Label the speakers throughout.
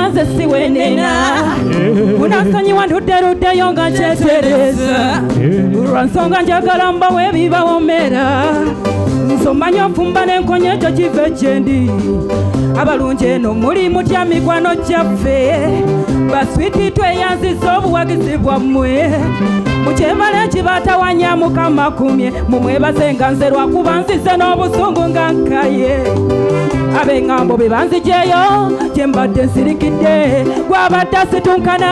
Speaker 1: nze siwenena munasonyiwa ndudderuddeyo nga kyetereza lwansonga njagala mbawe ebibawomera nsomanya ofumba n'enkonya ekyo kiva ekyendi abalungi eno muli mutya mikwano gyaffe baswiti tweyanziza obuwagizi bwammwe mukyebala ekibatawanya mukama kumye mumwebaze nga nze lwakuba nzize n'obusungu nga nkaye ab'eŋŋambo be banzijeyo gye mbadde nsirikidde gwabadde asitunkana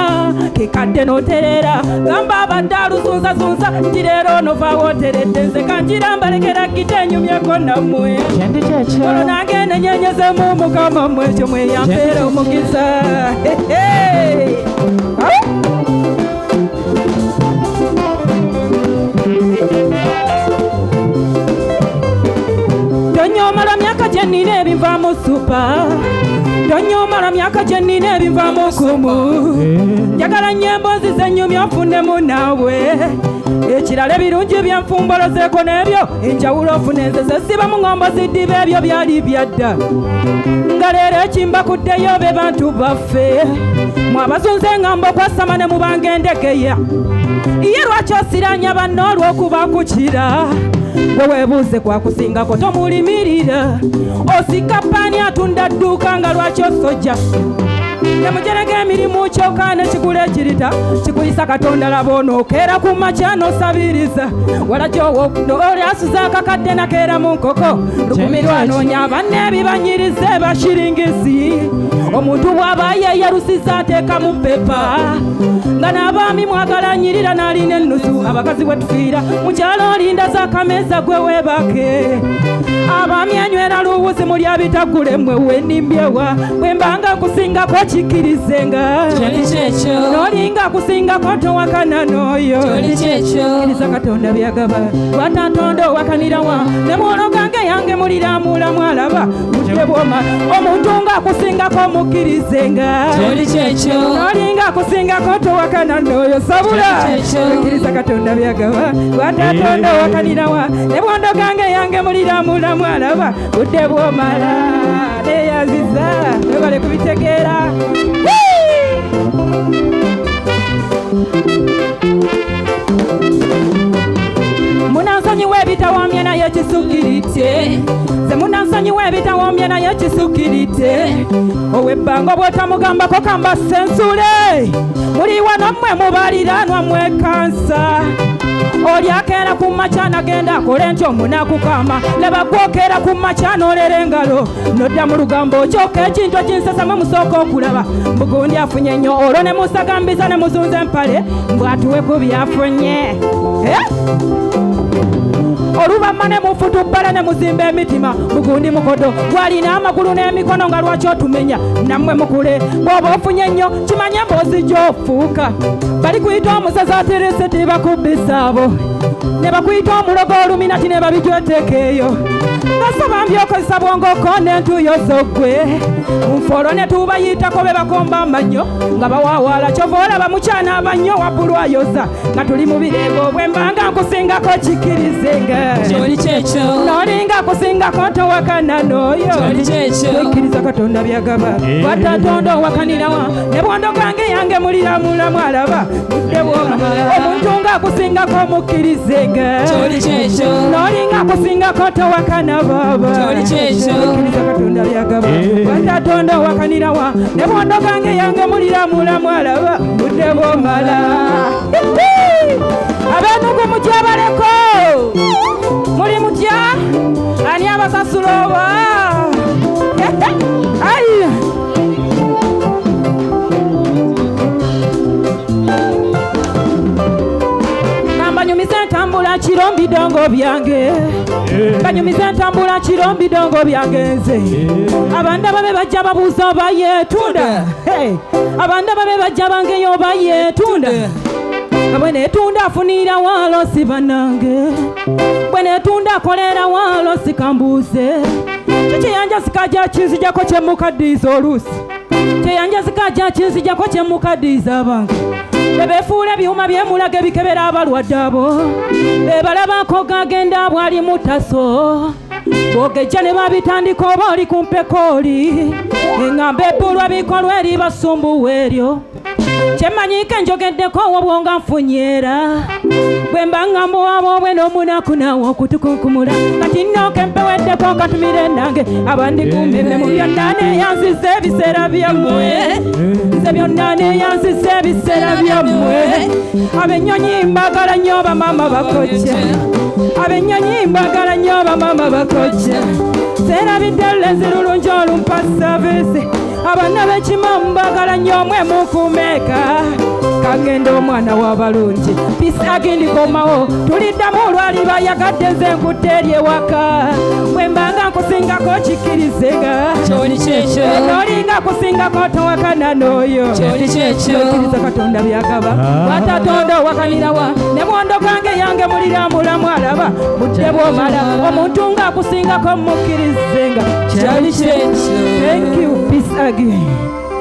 Speaker 1: kekadde n'oterera gamba abadde aluzunzazunza nti leero novaawo oteredde nze kanjira mbalekera gite enyumyeko nammwe olwo nange nenyenyezemu mukama mmwe ekyo mweyampeera omugiza Donyomala myaka gyenina ebinvaamu supa Donyomala myaka gyenina ebinvaamu kumu njagala nnyembo nzizenyumya nfunemu naawe ekirala ebirungi byenfumbolozeeko n'ebyo enjawulo ofune nze sesiba mu ŋŋombo ziddiba ebyo byali byadda nga leero ekimbakuddeyo be bantu baffe mwabazunze eŋŋambo okwasama ne mubanga endegeya ye lwaki osiranya banno olw'okubakukira gwe weebuuze kwakusingako tomulimirira osika paani atunda dduuka nga lwaki osojja nemujerega emirimu kyokka nekigula ekirita kikuyisa katonda laba onookeera ku makya n'osabiriza wala gy'olyasuza akakadde nakeera mu nkoko lukumi lwanoonya banne ebibanyiriza ebashiringisi omuntu bw'aba yeeyalusiza ateeka mu pepa nga n'abaami mwagala nyirira n'alina ennusu abakazi bwe tufiira mukyalo olinda z'akameeza gwe weebake abaami enywera luwuzi muli abitagule mmwe wennimbyewa bwe mbanga nkusingako kikirizenga n'olinga kusingako towakana n'oyo kiriza katonda byagaba lwatatonda owakanirawa ne mwologange yange muliramula mwalaba mudde bwoma omuntu ng'akusingako mukirizenga n'olinga kusingako towakana n'oyo sabula kiriza katonda byagaba lwatatonda owakanirawa ne bwondogange yange muliramula mwalaba mudde bwomala neyanziza webale kubitegeera munansonyiwa ebitawomye naye kisukirite ze munansonyiwa ebitawomye naye kisukirite owebbanga bwotamugambako kamba sensule muliwa nommwe mubaliranwa mwekansa oli akeera ku makya nagenda akole ntyo omunakukama leba gwokeera ku makya n'olera engalo nodda mu lugambo okyoka ekintu ekinsesamu musooka okulaba mbugundi afunye nnyo olwo ne musagambiza ne muzunza empale mbwatuwe ku byafunye oluvamma ne mufutubbala ne muzimba emitima mugundi mukodo gwalina amagulu n'emikono nga lwaki otumenya nammwe mukule bw'oba ofunye nnyo kimanye emboozi gy'ofuuka bali kuyita omusaza aterese tibakubisa abo ne bakuyita omulogo oluminati ne babijweteeka eyo nasaba mbyokozesa bwongoko n'entuyo zoggwe nfolo ne tubayitako be bakomba amannyo nga bawaawaala kyova olaba mukyana abannyo wabbulu ayoza nga tuli mu birego bwe mbanga nkusingako kikirizenga n'olinga akusingako towakana n'oyo wekkiriza katonda byagaba watatonda owakanirawa ne bwondogange yange muliramula mwalaba mudde bwoma omuntu ng'akusingako mukkirizenga n'olinga akusingako towakana baba wekkiriza katonda byagaba watatonda owakanirawa ne bwondogange yange muliramula mwalaba mudde bwomala abenugu mutya baleko muli mutya ani abasasula oba banyumiza entambula kiro mbidongo byange banyumiza entambula kiro mbidongo byange nze abanda babe bajja babuuza oba yeetunda abanda babe bajja bangeyo oba yeetunda bwe neetunda afunira walo si banange bwe neetunda akolera walo si kambuuze kyekiyanja sikajja kinzijako kyemukaddiiza oluusi kyeyanja sikajja kinzijako kyemukaddiiza abange bebefuula ebyuma byemulaga ebikebera abalwadde abo bebalabako gagenda bwali mutaso bwogejja ne babitandika oba oli kumpekoli eŋŋamba ebbulwa bikolwa eri basumbuwa eryo kyemanyike njogeddeko wobwonga nfunyeera bwe mba ŋŋamba owabwe n'omunaku naawe okutukunkumula kati nnooke mpeweddeko nkatumire nange abandikumeme mu byonna neyansiza ebiseera byammwe nze byonna neyansiza ebiseera byammwe abennyonyi mbagala nnyo bamama bakojja abennyonyi mbagala nnyo bamama bakojja seerabidde lenzirulungi olumpa savisi abaana b'ekima mbagala nnyo mwe mukumeeka kagenda omwana w'abalungi pisa agindikomawo tuliddamu olwaliba yagadde nze nkutte eri ewaka bwe mbanga nkusingako kikkirizenga n'olinga kusingako towakana n'oyo okiriza katonda byagaba watatonda owakanirawa ne mwondo gange yange mulira mulamu alaba budde bw'omala omuntu ng'akusingako mukkirizenga kyali kyekyo. Thank you, peace again.